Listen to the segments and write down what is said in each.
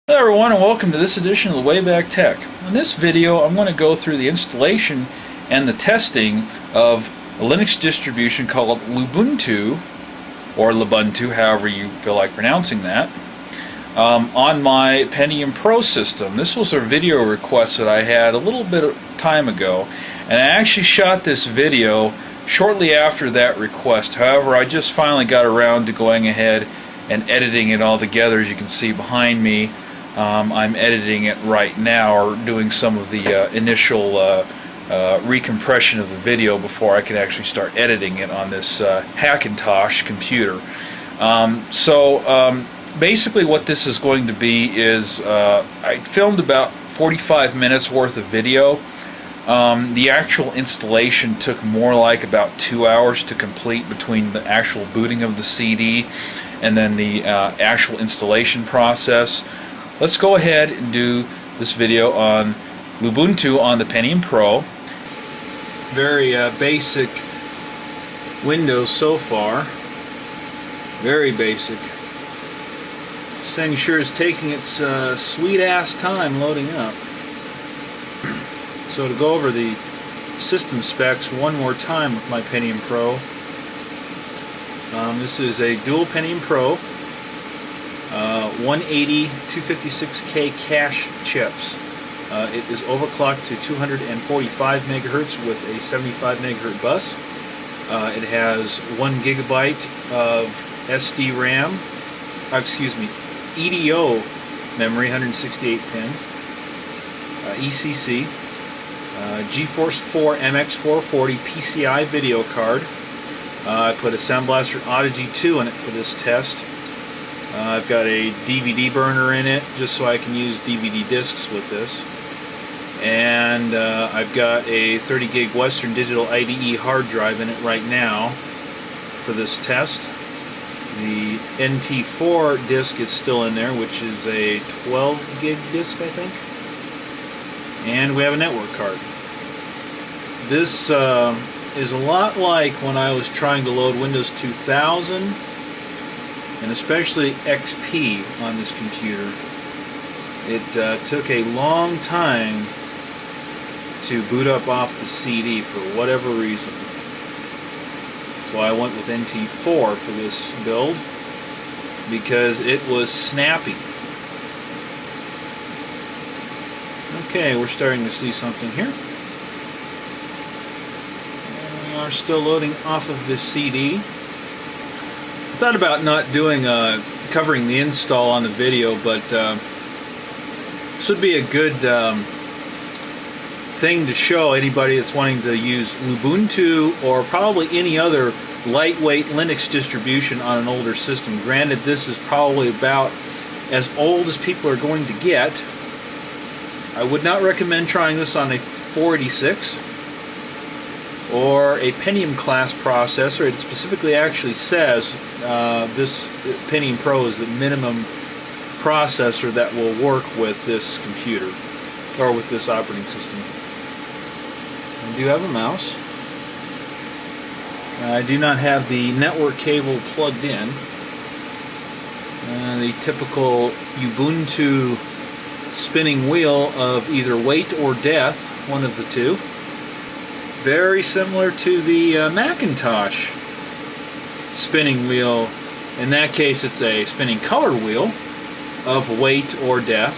Hello everyone, and welcome to this edition of the Wayback Tech. In this video I'm going to go through the installation and the testing of a Linux distribution called Lubuntu, or Lubuntu, however you feel like pronouncing that, on my Pentium Pro system. This was a video request that I had a little bit of time ago, and I actually shot this video shortly after that request. However, I just finally got around to going ahead and editing it all together. As you can see behind me, I'm editing it right now, or doing some of the initial recompression of the video before I can actually start editing it on this Hackintosh computer. Basically what this is going to be is I filmed about 45 minutes worth of video. The actual installation took more like about 2 hours to complete, between the actual booting of the CD and then the actual installation process. Let's go ahead and do this video on Lubuntu on the Pentium Pro. Very basic Windows so far. Very basic. This thing sure is taking its sweet ass time loading up. So to go over the system specs one more time with my Pentium Pro. This is a dual Pentium Pro. 180 256K cache chips. It is overclocked to 245 megahertz with a 75 megahertz bus. It has 1 gigabyte of SD RAM, EDO memory, 168 pin, ECC, GeForce 4 MX440 PCI video card. I put a Sound Blaster Audigy 2 in it for this test. I've got a DVD burner in it just so I can use DVD discs with this. And I've got a 30 gig Western Digital IDE hard drive in it right now for this test. The NT4 disc is still in there, which is a 12 gig disc, I think. And we have a network card. This is a lot like when I was trying to load Windows 2000 and especially XP on this computer. It took a long time to boot up off the CD for whatever reason. So I went with NT4 for this build because it was snappy. Okay, we're starting to see something here. And we are still loading off of this CD. I thought about not doing covering the install on the video, but this would be a good thing to show anybody that's wanting to use Lubuntu or probably any other lightweight Linux distribution on an older system. Granted, this is probably about as old as people are going to get. I would not recommend trying this on a 486 or a Pentium class processor. It specifically actually says this Pentium Pro is the minimum processor that will work with this computer, or with this operating system. I do have a mouse. I do not have the network cable plugged in. The typical Ubuntu spinning wheel of either wait or death, one of the two. Very similar to the Macintosh spinning wheel. In that case, it's a spinning color wheel of wait or death.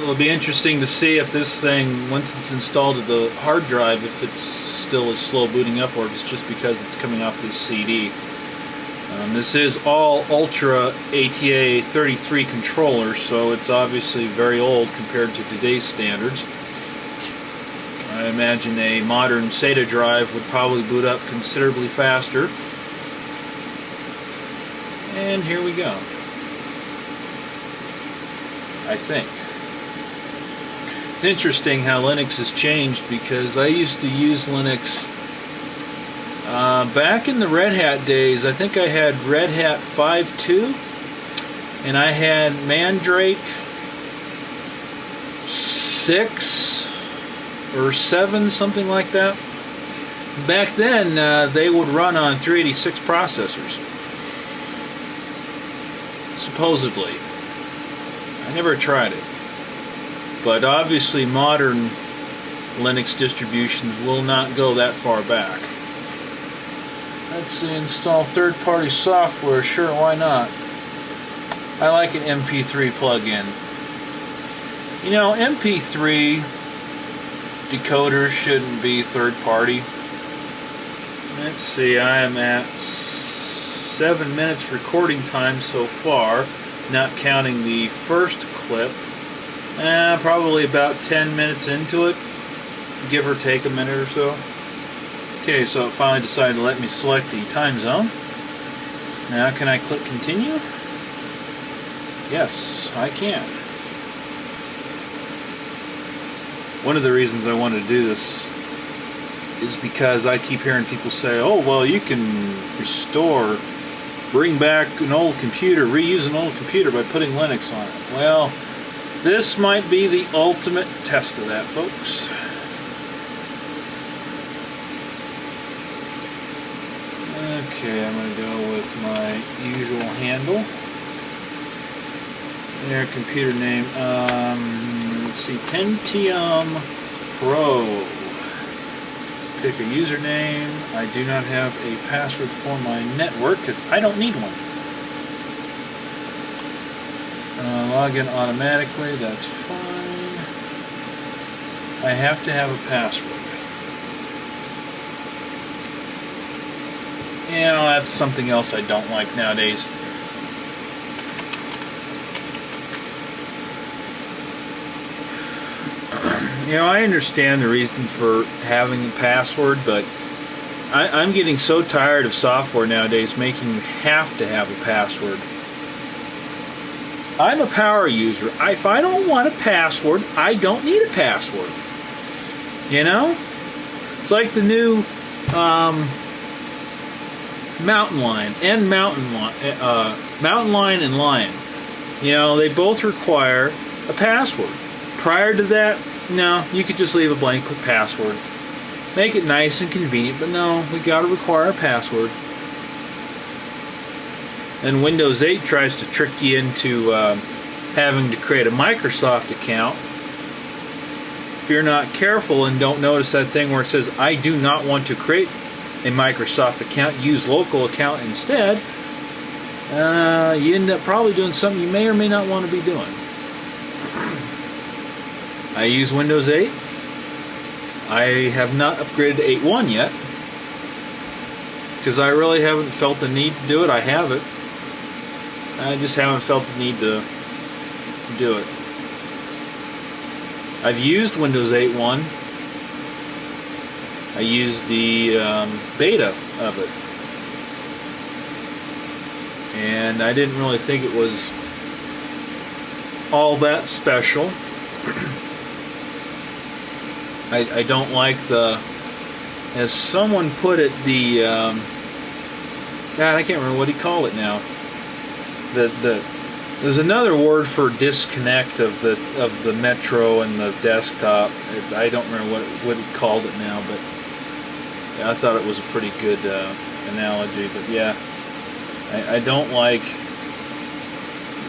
It'll be interesting to see if this thing, once it's installed to the hard drive, if it's still as slow booting up, or if it's just because it's coming off this CD. This is all Ultra ATA 33 controller, so it's obviously very old compared to today's standards. I imagine a modern SATA drive would probably boot up considerably faster. And here we go. I think. It's interesting how Linux has changed, because I used to use Linux back in the Red Hat days. I think I had Red Hat 5.2 and I had Mandrake 6 or 7, something like that. Back then they would run on 386 processors, supposedly. I never tried it. But obviously modern Linux distributions will not go that far back. Let's see, install third-party software. Sure, why not? I like an MP3 plugin. You know, MP3 decoders shouldn't be third-party. Let's see, I am at 7 minutes recording time so far, not counting the first clip. Probably about 10 minutes into it, give or take a minute or so. Okay, so it finally decided to let me select the time zone. Now can I click continue? Yes, I can. One of the reasons I wanted to do this is because I keep hearing people say, oh, well, you can restore, bring back an old computer, reuse an old computer by putting Linux on it. Well, this might be the ultimate test of that, folks. Okay, I'm going to go with my usual handle. There, computer name. Let's see, Pentium Pro. Pick a username. I do not have a password for my network because I don't need one. Log in automatically, that's fine. I have to have a password. You know, that's something else I don't like nowadays. You know, I understand the reason for having a password, but I'm getting so tired of software nowadays making you have to have a password. I'm a power user. If I don't want a password, I don't need a password. You know? It's like the new Mountain Lion and Mountain Lion and Lion. You know, they both require a password. Prior to that, no, you could just leave a blank password. Make it nice and convenient, but no, we gotta require a password. And Windows 8 tries to trick you into having to create a Microsoft account. If you're not careful and don't notice that thing where it says, I do not want to create a Microsoft account, use local account instead, you end up probably doing something you may or may not want to be doing. I use Windows 8. I have not upgraded to 8.1 yet because I really haven't felt the need to do it. I have it. I just haven't felt the need to do it. I've used Windows 8.1. I used the beta of it. And I didn't really think it was all that special. I don't like the, as someone put it, the God, I can't remember what he called it now. There's another word for disconnect of the Metro and the desktop. I don't remember what he called it now, but yeah, I thought it was a pretty good analogy. But yeah, I don't like,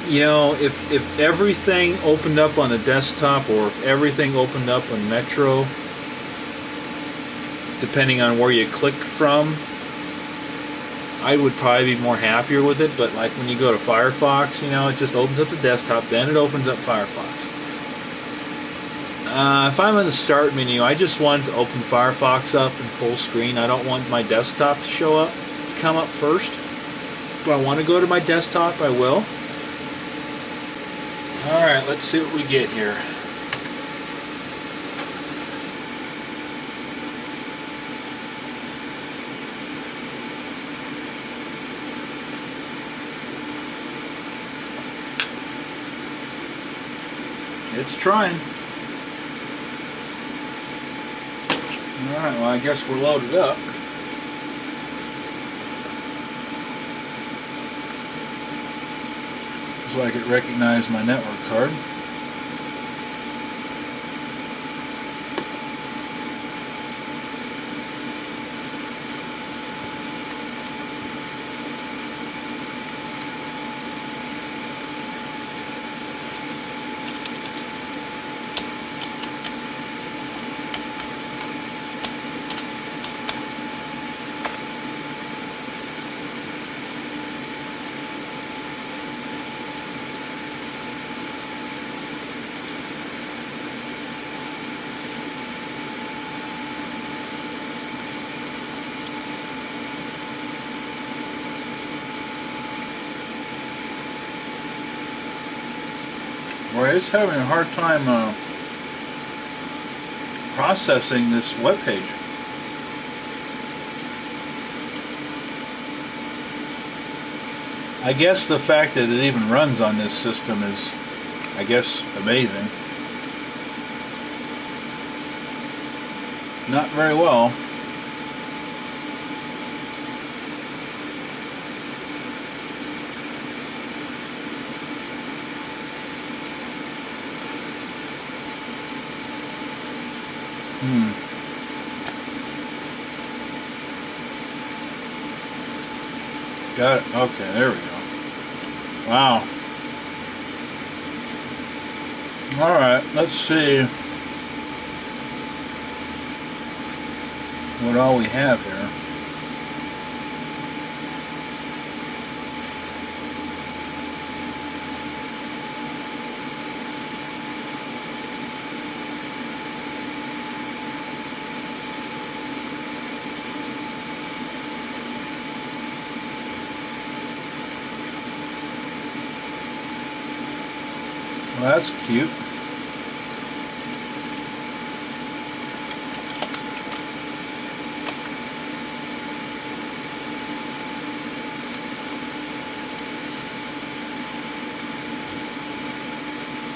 you know, if everything opened up on the desktop or if everything opened up on Metro, depending on where you click from, I would probably be more happier with it. But like when you go to Firefox, you know, it just opens up the desktop, then it opens up Firefox. If I'm in the start menu, I just want to open Firefox up in full screen. I don't want my desktop to show up, to come up first. If I want to go to my desktop, I will. Alright, let's see what we get here. It's trying. Alright, well I guess we're loaded up. Looks like it recognized my network card. Or it's having a hard time processing this web page. I guess the fact that it even runs on this system is, I guess, amazing. Not very well. Got it. Okay, there we go. Wow. Alright, let's see what all we have here. Well, that's cute.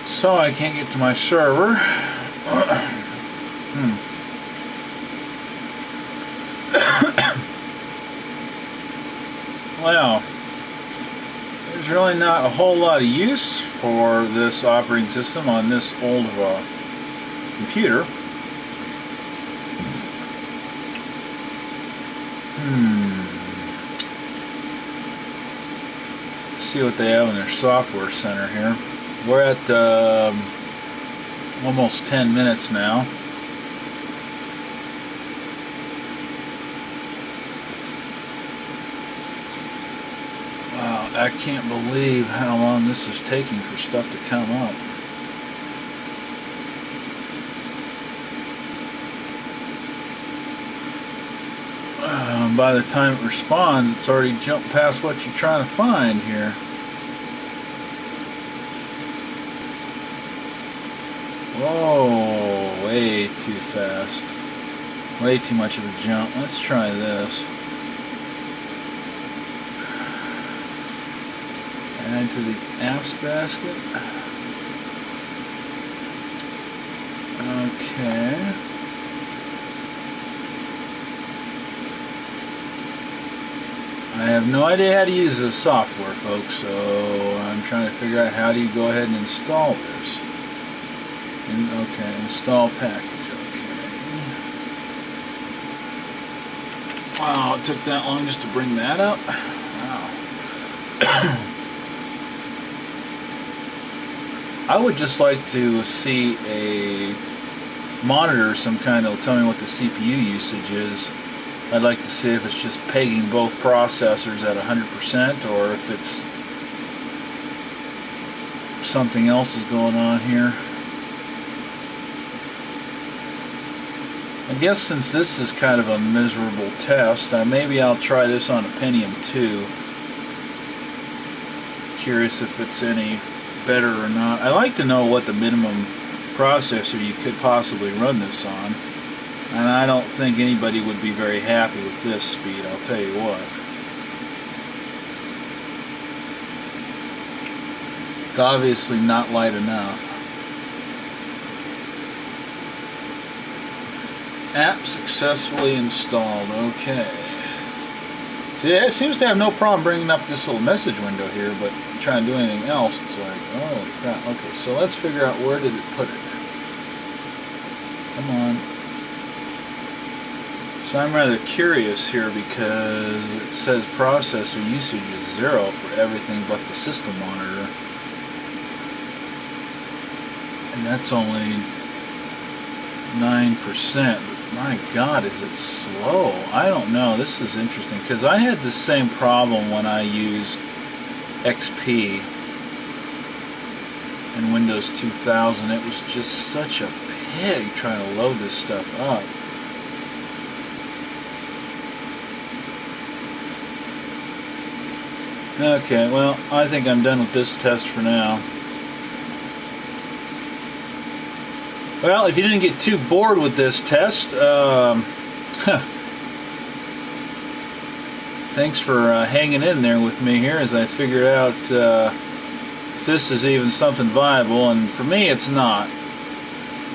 So I can't get to my server. Well, there's really not a whole lot of use for this operating system on this old of a computer. Let's see what they have in their software center here. We're at almost 10 minutes now. Wow, I can't believe how long this is taking for stuff to come up. By the time it responds, it's already jumped past what you're trying to find here. Whoa, way too fast. Way too much of a jump. Let's try this. Add to the apps basket. Okay. I have no idea how to use this software, folks, so I'm trying to figure out how do you go ahead and install this. Okay, install package, okay. Wow, it took that long just to bring that up? Wow. I would just like to see a monitor, some kind of tell me what the CPU usage is. I'd like to see if it's just pegging both processors at 100% or if it's something else is going on here. I guess since this is kind of a miserable test, maybe I'll try this on a Pentium 2. Curious if it's any better or not. I'd like to know what the minimum processor you could possibly run this on. And I don't think anybody would be very happy with this speed, I'll tell you what. It's obviously not light enough. App successfully installed, okay. See, it seems to have no problem bringing up this little message window here, but trying to do anything else, it's like, oh crap. Okay, so let's figure out where did it put it. Come on. So I'm rather curious here because it says processor usage is 0 for everything but the system monitor. And that's only 9%. But my God, is it slow? I don't know. This is interesting because I had the same problem when I used XP in Windows 2000. It was just such a pig trying to load this stuff up. Okay, well, I think I'm done with this test for now. Well, if you didn't get too bored with this test, thanks for hanging in there with me here as I figured out if this is even something viable, and for me it's not.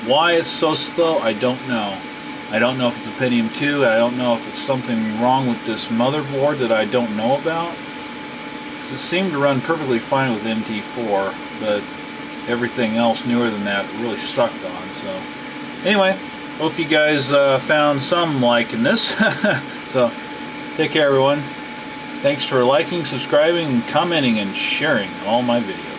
Why it's so slow, I don't know. I don't know if it's a Pentium 2, I don't know if it's something wrong with this motherboard that I don't know about. It seemed to run perfectly fine with NT4, but everything else newer than that really sucked on. So anyway, hope you guys found some like in this. So take care, everyone. Thanks for liking, subscribing, commenting, and sharing all my videos.